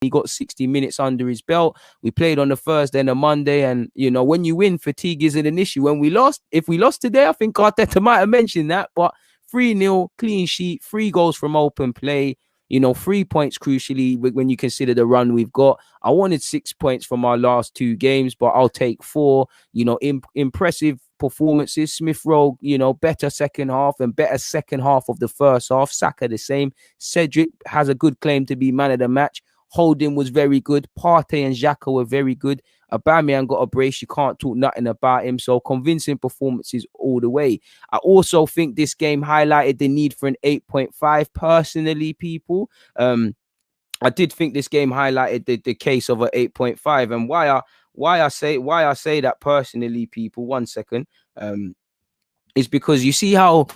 He got 60 minutes under his belt. We played on the Thursday and the Monday, and when you win, fatigue isn't an issue. When we lost, if we lost today, I think Arteta might have mentioned that, but 3-0, clean sheet, 3 goals from open play. 3 points crucially when you consider the run we've got. I wanted 6 points from our last 2 games, but I'll take 4. Impressive performances. Smith Rowe, better second half and better second half of the first half. Saka the same. Cedric has a good claim to be man of the match. Holding was very good. Partey and Xhaka were very good. Aubameyang got a brace. You can't talk nothing about him. So convincing performances all the way. I also think this game highlighted the need for an 8.5 personally, people. I did think this game highlighted the case of an 8.5. And why I say that personally, people, 1 second, is because you see how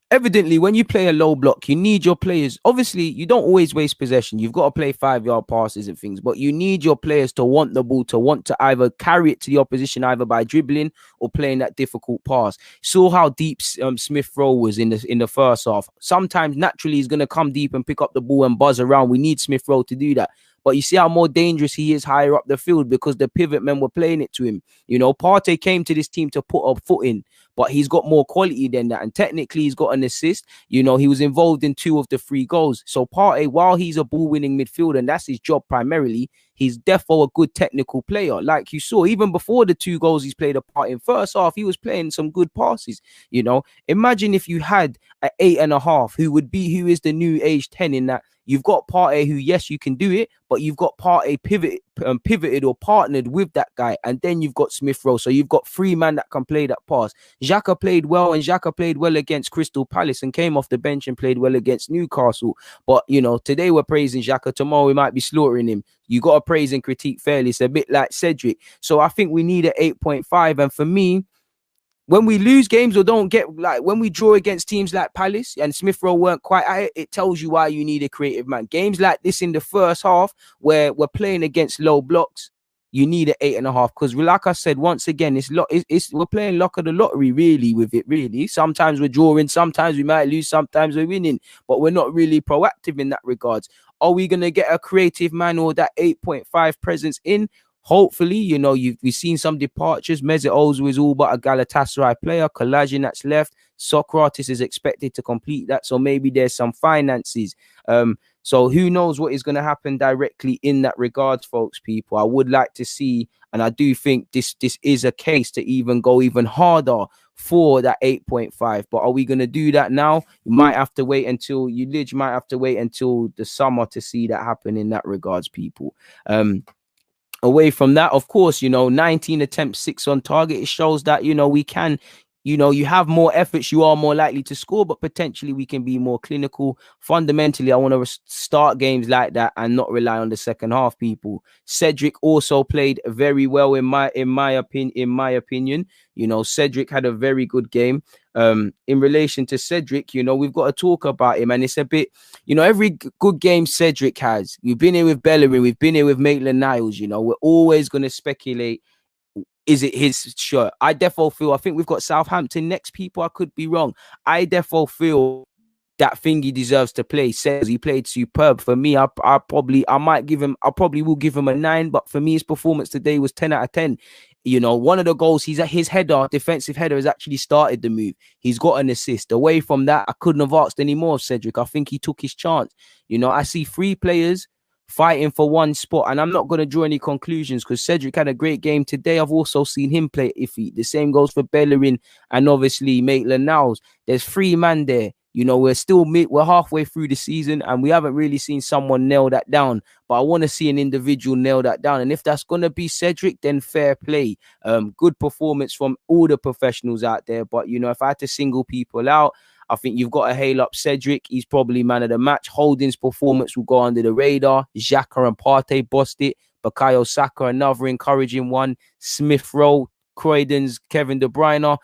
evidently, when you play a low block, you need your players. Obviously, you don't always waste possession. You've got to play 5-yard passes and things, but you need your players to want the ball, to want to either carry it to the opposition, either by dribbling or playing that difficult pass. Saw how deep Smith Rowe was in the first half. Sometimes, naturally, he's going to come deep and pick up the ball and buzz around. We need Smith Rowe to do that. But you see how more dangerous he is higher up the field because the pivot men were playing it to him. Partey came to this team to put a foot in, but he's got more quality than that. And technically, he's got an assist. He was involved in 2 of the 3 goals. So Partey, while he's a ball-winning midfielder, and that's his job primarily, he's defo a good technical player. Like you saw, even before the 2 goals he's played a part in first half, he was playing some good passes. Imagine if you had an 8.5, who is the new age 10 in that. You've got Partey who, yes, you can do it, but you've got Partey pivoted or partnered with that guy. And then you've got Smith Rowe. So you've got 3 men that can play that pass. Xhaka played well, and Xhaka played well against Crystal Palace and came off the bench and played well against Newcastle. But, today we're praising Xhaka. Tomorrow we might be slaughtering him. You got to praise and critique fairly. It's a bit like Cedric. So I think we need an 8.5. And for me, when we lose games or don't get, like when we draw against teams like Palace and Smith Rowe weren't quite at it, it tells you why you need a creative man. Games like this in the first half where we're playing against low blocks, you need an 8.5 because, like I said, once again, we're playing luck of the lottery really with it. Really, sometimes we're drawing, sometimes we might lose, sometimes we're winning, but we're not really proactive in that regards. Are we gonna get a creative man or that 8.5 presence in? Hopefully, we've seen some departures. Mesut Ozil is all but a Galatasaray player. Collagen that's left. Socrates is expected to complete that. So maybe there's some finances. So who knows what is going to happen directly in that regards, folks, people. I would like to see, and I do think this is a case to even go even harder for that 8.5. But are we going to do that now? You might have to wait until might have to wait until the summer to see that happen in that regards, people. Away from that, of course, 19 attempts, 6 on target. It shows that, we can, you have more efforts, you are more likely to score, but potentially we can be more clinical. Fundamentally, I want to start games like that and not rely on the second half, people. Cedric also played very well in my opinion. Cedric had a very good game. In relation to Cedric, we've got to talk about him, and it's a bit, every good game Cedric has. We've been here with Bellerin, we've been here with Maitland-Niles. We're always going to speculate. Is it his shirt? I think we've got Southampton next, people. I could be wrong. I defo feel that Thingy deserves to play. Says he played superb. For me, I probably will give him a 9, but for me, his performance today was 10 out of 10. One of the goals, his header, defensive header, has actually started the move. He's got an assist. Away from that, I couldn't have asked any more of Cedric. I think he took his chance. I see 3 players fighting for one spot, and I'm not going to draw any conclusions because Cedric had a great game today. I've also seen him play iffy. The same goes for Bellerin and obviously Maitland-Niles. There's 3 men there. We're halfway through the season and we haven't really seen someone nail that down. But I want to see an individual nail that down. And if that's going to be Cedric, then fair play. Good performance from all the professionals out there. But, if I had to single people out, I think you've got to hail up Cedric. He's probably man of the match. Holding's performance will go under the radar. Xhaka and Partey bossed it. Bukayo Saka, another encouraging one. Smith Rowe, Croydon's Kevin De Bruyne.